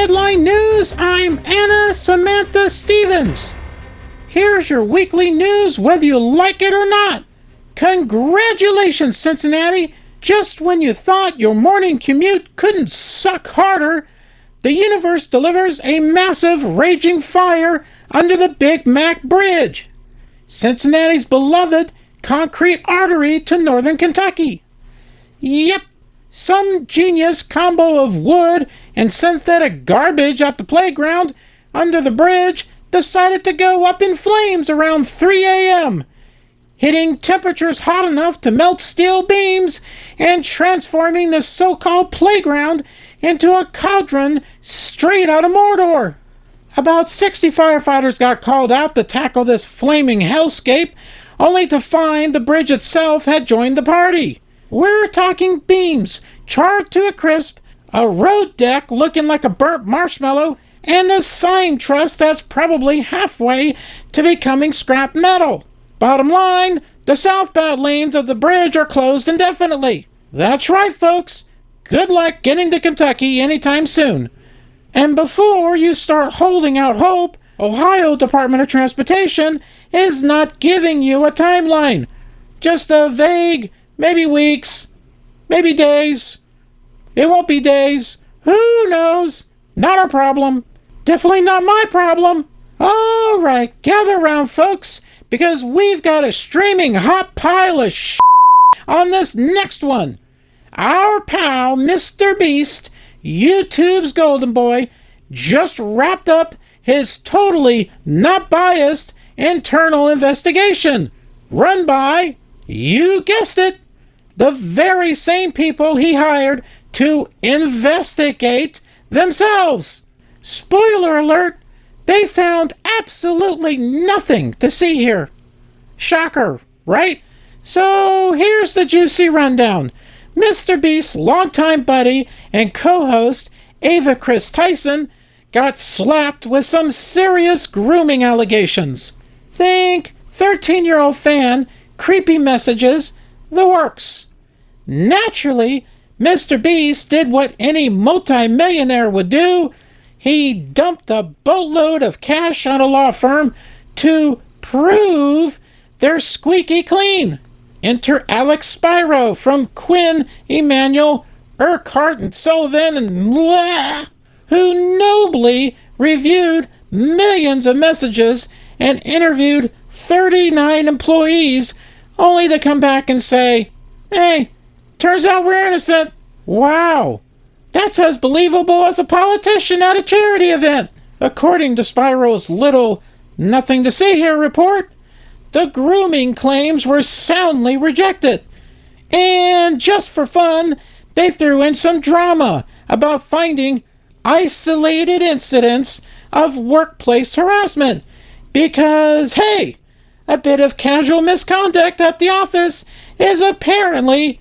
Headline News, I'm Anna Samantha Stevens. Here's your weekly news whether you like it or not. Congratulations, Cincinnati! Just when you thought your morning commute couldn't suck harder, the universe delivers a massive raging fire under the Big Mac Bridge, Cincinnati's beloved concrete artery to northern Kentucky. Yep, some genius combo of wood and synthetic garbage at the playground under the bridge decided to go up in flames around 3 a.m., hitting temperatures hot enough to melt steel beams and transforming the so-called playground into a cauldron straight out of Mordor. About 60 firefighters got called out to tackle this flaming hellscape, only to find the bridge itself had joined the party. We're talking beams charred to a crisp, a road deck looking like a burnt marshmallow, and a sign truss that's probably halfway to becoming scrap metal. Bottom line, the southbound lanes of the bridge are closed indefinitely. That's right, folks. Good luck getting to Kentucky anytime soon. And before you start holding out hope, Ohio Department of Transportation is not giving you a timeline. Just a vague, maybe weeks, maybe days. It won't be days. Who knows? Not our problem. Definitely not my problem. All right, gather around, folks, because we've got a streaming hot pile of shit on this next one. Our pal, Mr. Beast, YouTube's golden boy, just wrapped up his totally not biased internal investigation, run by, you guessed it, the very same people he hired to investigate themselves. Spoiler alert, they found absolutely nothing to see here. Shocker, right? So here's the juicy rundown. Mr. Beast's longtime buddy and co-host, Ava Chris Tyson, got slapped with some serious grooming allegations. Think 13-year-old fan, creepy messages, the works. Naturally, Mr. Beast did what any multi-millionaire would do. He dumped a boatload of cash on a law firm to prove they're squeaky clean. Enter Alex Spiro from Quinn, Emanuel, Urquhart, and Sullivan, and blah, who nobly reviewed millions of messages and interviewed 39 employees, only to come back and say, hey, turns out we're innocent. Wow, that's as believable as a politician at a charity event. According to Spiro's little nothing to see here report, the grooming claims were soundly rejected. And just for fun, they threw in some drama about finding isolated incidents of workplace harassment. Because, hey, a bit of casual misconduct at the office is apparently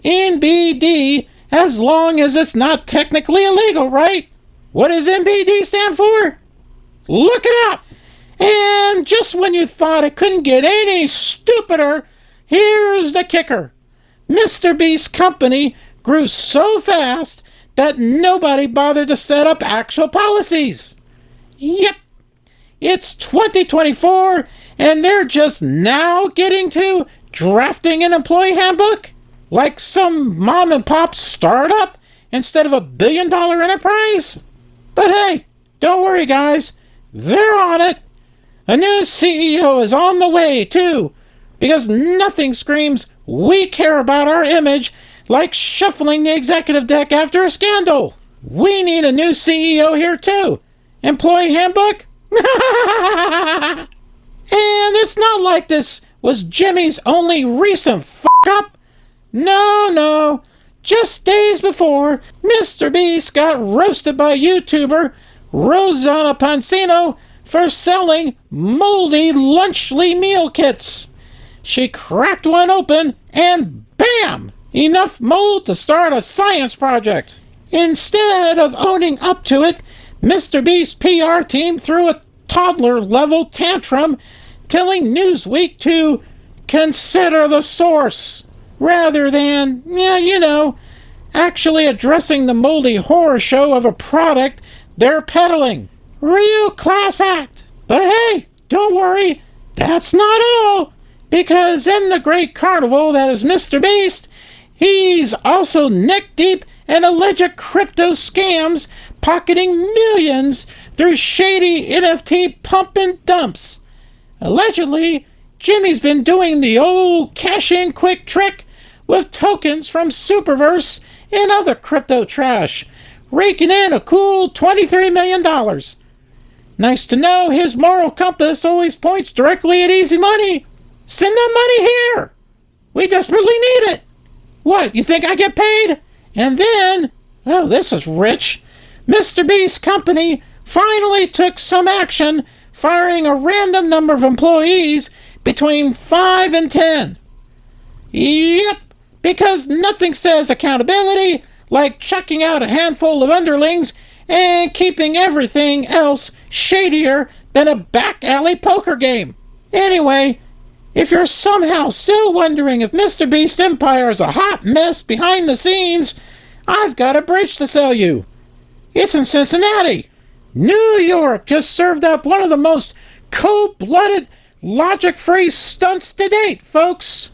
NBD as long as it's not technically illegal, right? What does NBD stand for? Look it up! And just when you thought it couldn't get any stupider, here's the kicker. Mr. Beast's company grew so fast that nobody bothered to set up actual policies. Yep, it's 2024, and they're just now getting to drafting an employee handbook? Like some mom-and-pop startup instead of $1 billion enterprise? But hey, don't worry, guys. They're on it. A new CEO is on the way, too, because nothing screams we care about our image like shuffling the executive deck after a scandal. We need a new CEO here, too. Employee handbook? And it's not like this was Jimmy's only recent f***up. No. Just days before, Mr. Beast got roasted by YouTuber Rosanna Pansino for selling moldy lunchly meal kits. She cracked one open and bam! Enough mold to start a science project. Instead of owning up to it, Mr. Beast's PR team threw a toddler-level tantrum telling Newsweek to consider the source, rather than, actually addressing the moldy horror show of a product they're peddling. Real class act. But hey, don't worry, that's not all. Because in the great carnival that is Mr. Beast, he's also neck deep in alleged crypto scams, pocketing millions through shady NFT pump and dumps. Allegedly, Jimmy's been doing the old cash-in quick trick with tokens from Superverse and other crypto trash, raking in a cool $23 million. Nice to know his moral compass always points directly at easy money. Send that money here. We desperately need it. What, you think I get paid? And then, oh, this is rich. Mr. Beast's company finally took some action, firing a random number of employees between 5 and 10. Yep, because nothing says accountability like chucking out a handful of underlings and keeping everything else shadier than a back alley poker game. Anyway, if you're somehow still wondering if Mr. Beast's empire is a hot mess behind the scenes, I've got a bridge to sell you. It's in Cincinnati. New York just served up one of the most cold-blooded, logic-free stunts to date, folks.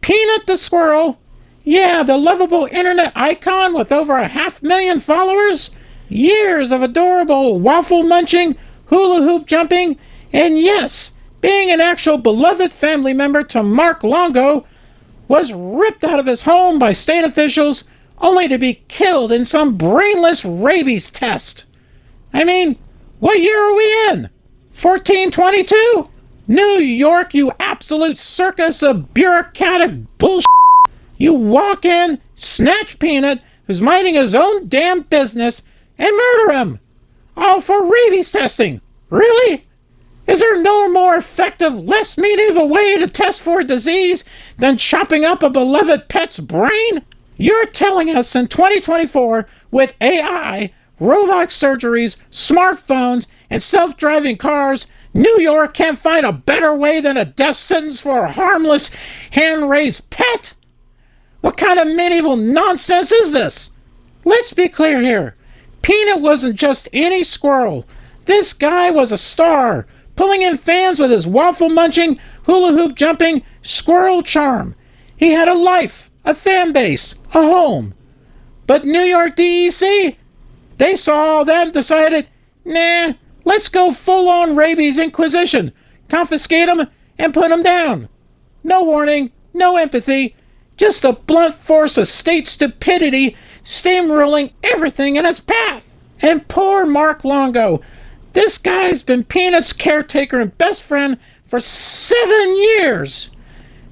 Peanut the Squirrel, yeah, the lovable internet icon with over 500,000 followers, years of adorable waffle-munching, hula-hoop jumping, and yes, being an actual beloved family member to Mark Longo, was ripped out of his home by state officials only to be killed in some brainless rabies test. I mean, what year are we in? 1422? New York, you absolute circus of bureaucratic bullshit. You walk in, snatch Peanut, who's minding his own damn business, and murder him. All for rabies testing. Really? Is there no more effective, less medieval way to test for a disease than chopping up a beloved pet's brain? You're telling us in 2024, with AI, robot surgeries, smartphones, and self-driving cars, New York can't find a better way than a death sentence for a harmless, hand-raised pet? What kind of medieval nonsense is this? Let's be clear here. Peanut wasn't just any squirrel. This guy was a star, pulling in fans with his waffle-munching, hula-hoop jumping, squirrel charm. He had a life, a fan base, a home. But New York DEC, they saw all that and decided, nah, let's go full-on rabies inquisition, confiscate him, and put him down. No warning, no empathy, just a blunt force of state stupidity steamrolling everything in its path. And poor Mark Longo, this guy's been Peanut's caretaker and best friend for 7 years.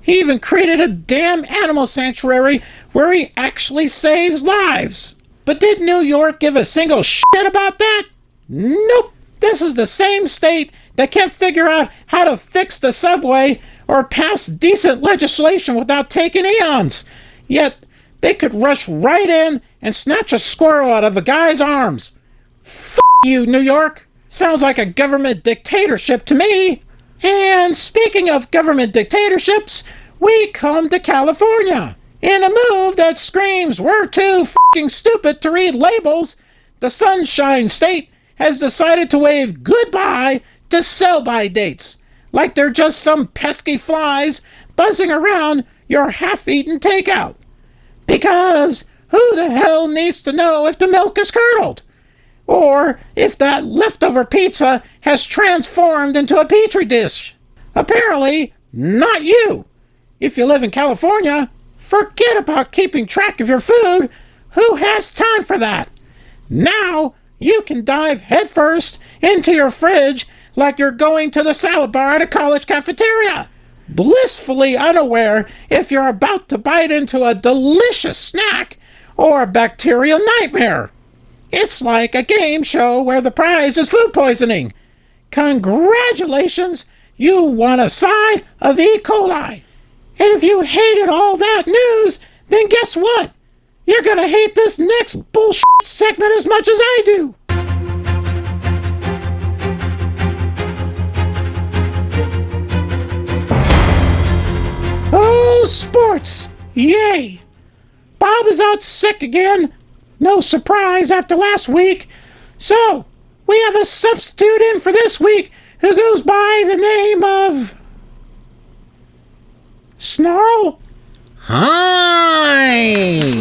He even created a damn animal sanctuary where he actually saves lives. But did New York give a single shit about that? Nope. This is the same state that can't figure out how to fix the subway or pass decent legislation without taking eons. Yet, they could rush right in and snatch a squirrel out of a guy's arms. F*** you, New York. Sounds like a government dictatorship to me. And speaking of government dictatorships, we come to California. In a move that screams we're too f***ing stupid to read labels, the Sunshine State has decided to wave goodbye to sell-by dates, like they're just some pesky flies buzzing around your half-eaten takeout. Because who the hell needs to know if the milk is curdled? Or if that leftover pizza has transformed into a petri dish? Apparently, not you. If you live in California, forget about keeping track of your food. Who has time for that? Now, you can dive headfirst into your fridge like you're going to the salad bar at a college cafeteria, blissfully unaware if you're about to bite into a delicious snack or a bacterial nightmare. It's like a game show where the prize is food poisoning. Congratulations, you won a side of E. coli. And if you hated all that news, then guess what? You're gonna hate this next bullshit segment as much as I do. Oh, sports! Yay! Bob is out sick again. No surprise after last week. So, we have a substitute in for this week who goes by the name of Snarl. Hi!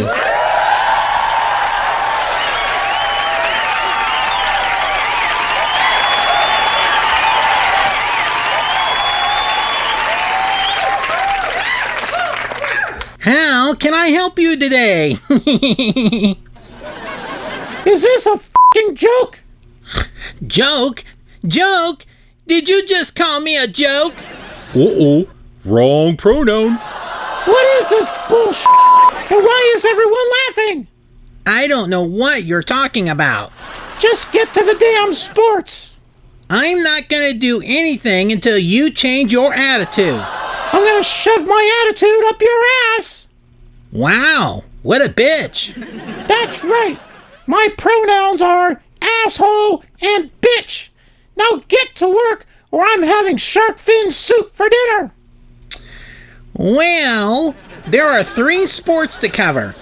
How can I help you today? Is this a f***ing joke? Joke? Joke? Did you just call me a joke? Uh-oh, wrong pronoun. What is this bullshit? And why is everyone laughing? I don't know what you're talking about. Just get to the damn sports. I'm not gonna do anything until you change your attitude. I'm gonna shove my attitude up your ass. Wow, what a bitch. That's right. My pronouns are asshole and bitch. Now get to work or I'm having shark fin soup for dinner. Well, there are 3 sports to cover.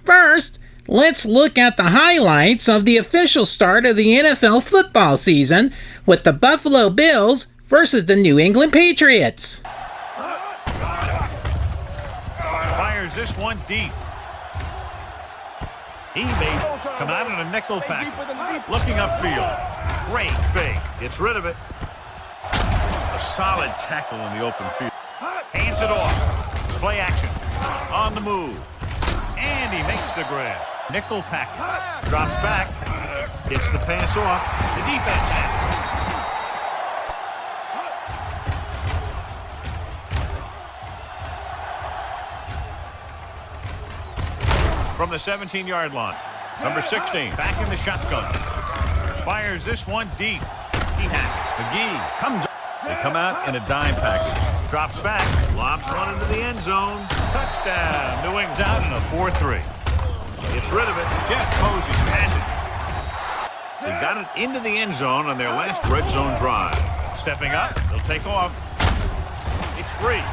First, let's look at the highlights of the official start of the NFL football season with the Buffalo Bills versus the New England Patriots. Fires this one deep. He may come out in a nickel package. Looking upfield. Great fake. Gets rid of it. A solid tackle in the open field. Hands it off. Play action. On the move. And he makes the grab. Nickel package. Drops back. Gets the pass off. The defense has it. From the 17-yard line. Number 16, back in the shotgun. Fires this one deep. He has it. McGee comes up. They come out in a dime package. Drops back. Lobs one into the end zone. Touchdown. New England's out in a 4-3. Gets rid of it. Jeff Posey has it. They got it into the end zone on their last red zone drive. Stepping up. They'll take off. It's free.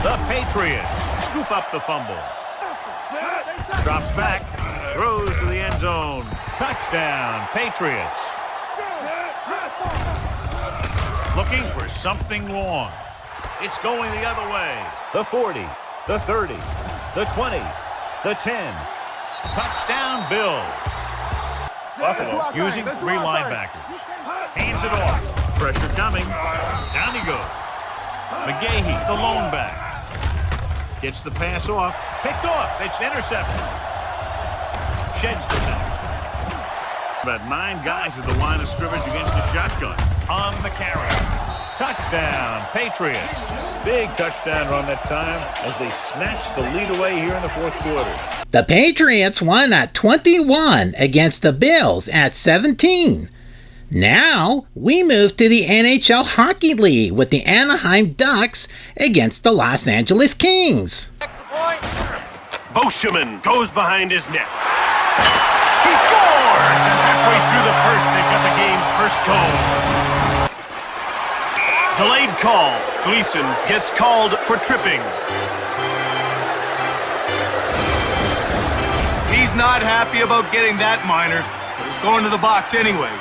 The Patriots scoop up the fumble. Drops back, throws to the end zone. Touchdown, Patriots. Looking for something long. It's going the other way. The 40, the 30, the 20, the 10. Touchdown, Bills. Buffalo using 3 linebackers. Hands it off. Pressure coming. Down he goes. McGahee, the lone back. Gets the pass off. Picked off. It's intercepted. Sheds the tackle. About 9 guys at the line of scrimmage against the shotgun. On the carry. Touchdown, Patriots. Big touchdown run that time as they snatch the lead away here in the 4th quarter. The Patriots won at 21 against the Bills at 17. Now, we move to the NHL Hockey League with the Anaheim Ducks against the Los Angeles Kings. Boscheman goes behind his net. He scores! And halfway through the first, they've got the game's first goal. Delayed call. Gleason gets called for tripping. He's not happy about getting that minor, but he's going to the box anyway.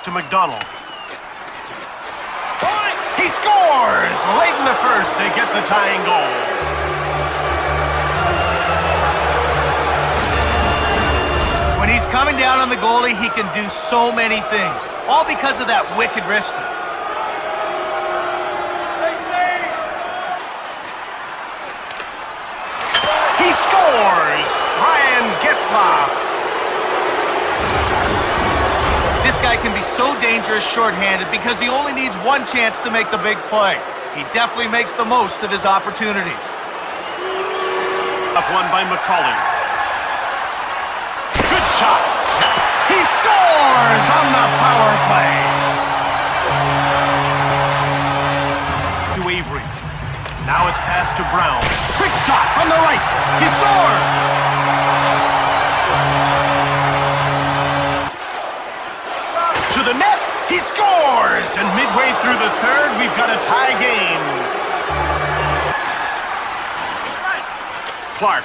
To McDonald. He scores! Late in the first, they get the tying goal. When he's coming down on the goalie, he can do so many things, all because of that wicked wrister. He scores! Ryan Getzlaff. This guy can be so dangerous shorthanded because he only needs one chance to make the big play. He definitely makes the most of his opportunities. Off one by McCauley. Good shot. He scores on the power play. To Avery. Now it's passed to Brown. Quick shot from the right. He scores. To the net, he scores! And midway through the third, we've got a tie game. Clark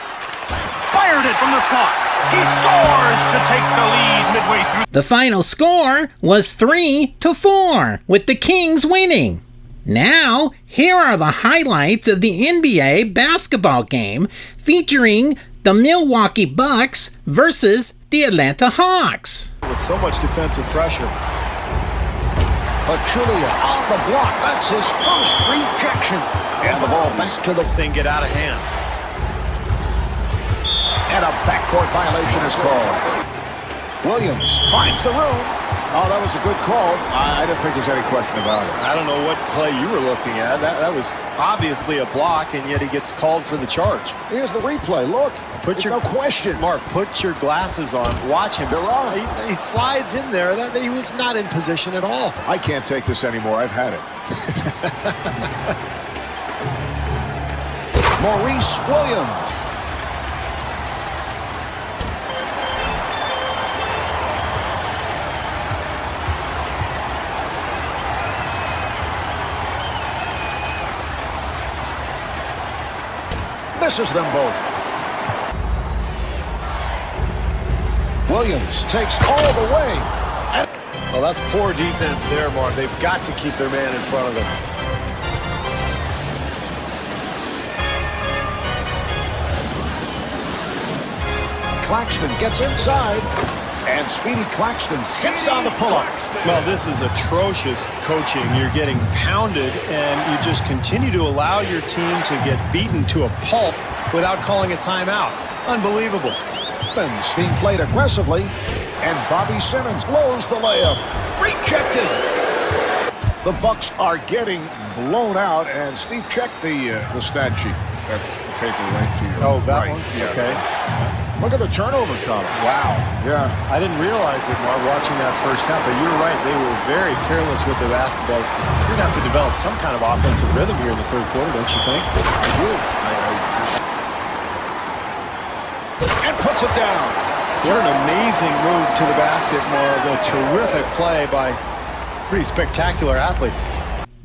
fired it from the slot. He scores to take the lead midway through. The final score was 3-4, with the Kings winning. Now, here are the highlights of the NBA basketball game featuring the Milwaukee Bucks versus the Atlanta Hawks. With so much defensive pressure. Pachulia on the block. That's his first rejection. And the ball back to This thing get out of hand. And a backcourt violation is called. Williams finds the room. Oh, that was a good call. I didn't think there's any question about it. I don't know what play you were looking at. That was obviously a block, and yet he gets called for the charge. Here's the replay. Look, there's no question. Marv, put your glasses on. Watch him. They're on. He slides in there. He was not in position at all. I can't take this anymore. I've had it. Maurice Williams. Misses them both. Williams takes all the way. Well, that's poor defense there, Marv. They've got to keep their man in front of them. Claxton gets inside. And Speedy Claxton hits on the pull-up. Well, this is atrocious coaching. You're getting pounded, and you just continue to allow your team to get beaten to a pulp without calling a timeout. Unbelievable. Being played aggressively, and Bobby Simmons blows the layup. Rejected. The Bucks are getting blown out, and Steve, check the stat sheet. That's the paper right to your Oh, that right. one? Yeah. Okay. Look at the turnover column. Wow. Yeah. I didn't realize it, Marv, watching that first half, but you're right. They were very careless with the basketball. You're going to have to develop some kind of offensive rhythm here in the third quarter, don't you think? I do. And puts it down. What an amazing move to the basket, Marv. A terrific play by a pretty spectacular athlete.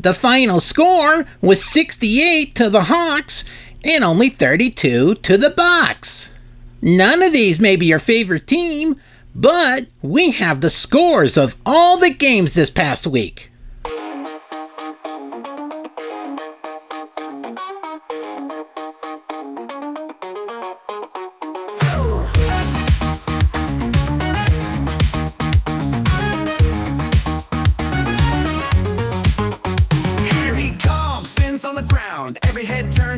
The final score was 68 to the Hawks and only 32 to the Bucks. None of these may be your favorite team, but we have the scores of all the games this past week.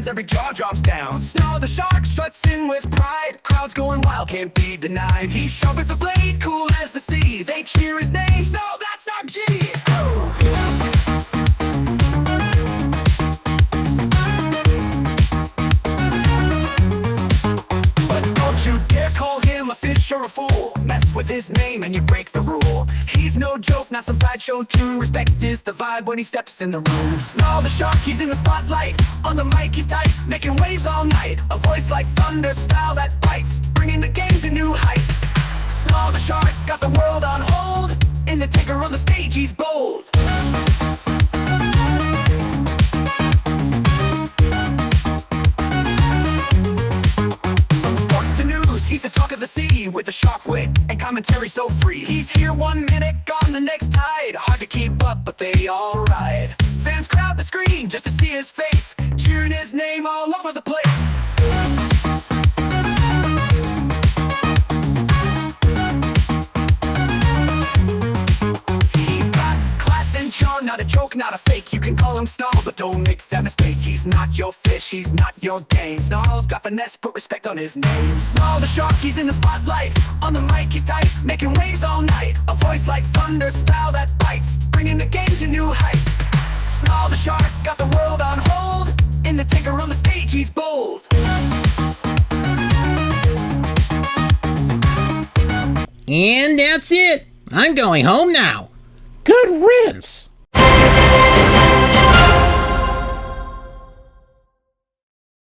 Every jaw drops down. Snarl the shark struts in with pride. Crowds going wild, can't be denied. He's sharp as a blade, cool as the sea. They cheer his name. Snarl, that's our G. But don't you dare call him a fish or a fool. Mess with his name and you break the rule. He's no joke, not some sideshow tune. Respect is the vibe when he steps in the room. Snarl the shark, he's in the spotlight. On the mic, he's tight, making waves all night. A voice like thunder, style that bites, bringing the game to new heights. Snarl the shark, got the world on hold. In the ticker on the stage, he's bold. From sports to news, he's the talk of the sea. With a sharp wit and commentary so free. He's here 1 minute, gone the next tide. Hard to keep up, but they all ride. Fans crowd the screen just to see his face, cheering his name all over the place. He's got class and charm, not a joke, not a fake. You can call him Snarl, but don't make that mistake. He's not your fish, he's not your game. Snarl's got finesse, put respect on his name. Snarl the shark, he's in the spotlight. On the mic, he's tight, making waves all night. A voice like thunder, style that bites, bringing the game to new heights. Snarl the shark, got the world on hold. In the tinker on the stage, he's bold. And that's it. I'm going home now. Good riddance.